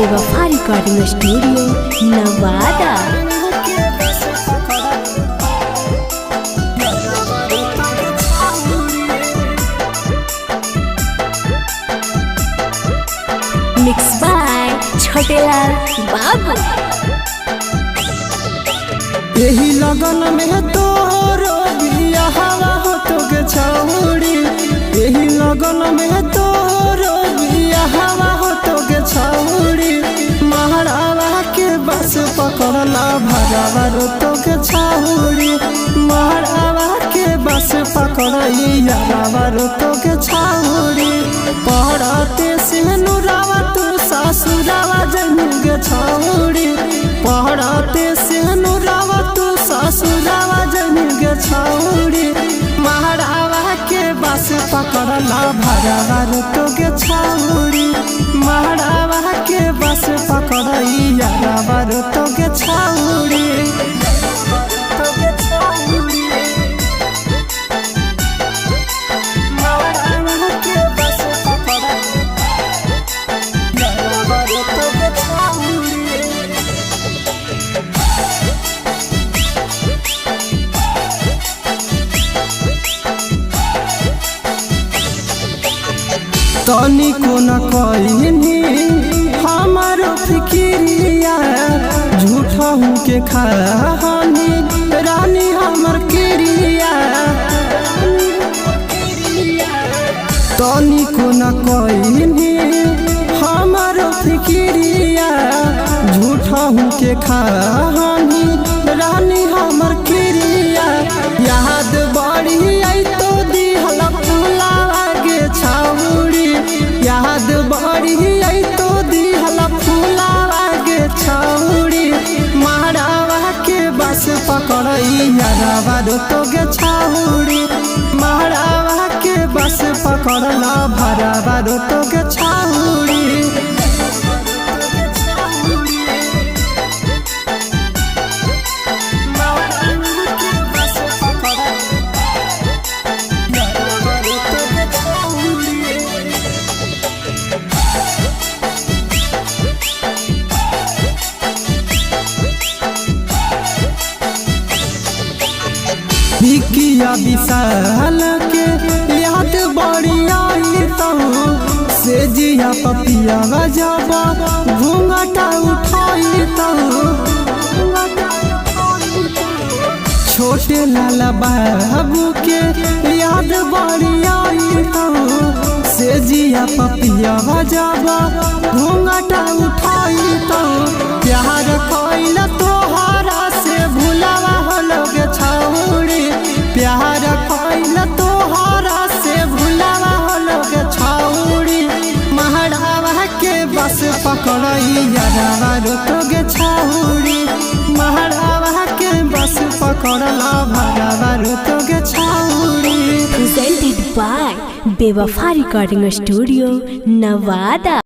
बेवफा recording studio Nawada. Mix by Chhotelal Babu. यही लगन में तोरो बियाहवा हो तो के छौड़ी, यही लगन में तोरो बियाहवा हो तो के छौड़ी। महारावा के बस पकड़ला भरावा रो तो के छौड़ी, महारावा के बस पकड़ई यारावा रो तो के छौड़ी। पढ़ते से नुरावा तू सासुरावा जन्म के छौड़ी, पढ़ते से नुरावा तू ससुरावा जन्म के छौड़ी। महारावा के बस पकड़ला भरावा रो तो के छौड़ी, महारावा के बस पकड़ई यारावा रो तो के छौड़ी। तनी को न कहनी हमारो फिक्रिया, झूठा हूँ के खानी रानी हमर क्रिया। तनी को न कहनी हमारो फिक्रिया, झूठा हूँ के खानी रानी हमर क्रिया। याद बड़ी आई तो दिहला फूलावा के छौड़ी, याद बड़ी आई तो दिहला फूलावा के छौड़ी। महारावा के बस पकड़ई यारावा रो तो के छौड़ी, महारावा के बस पकड़ला भरावा रो तो के छौड़ी। बिकिया विशाल के याद बड़ी आई तो से जिया पपिया बजाबा घूंघटा उठाई तो। छोटे लाला बाबू के याद बड़ी आई तो से जिया पपिया बजाबा घूंघटा उठाई तो। प्यार कोइला तोहरा से भुलावा होलो गे छौड़ी, प्यार कोइला तोहरा से भुलावा होलो गे छौड़ी। महारावा के बस पकड़ई यारावा रो तो गे छौड़ी, महारावा के बस पकड़ला भरावा रो तो गे छौड़ी। प्रेजेंटेड बाय बेवफा रिकॉर्डिंग स्टूडियो नवादा।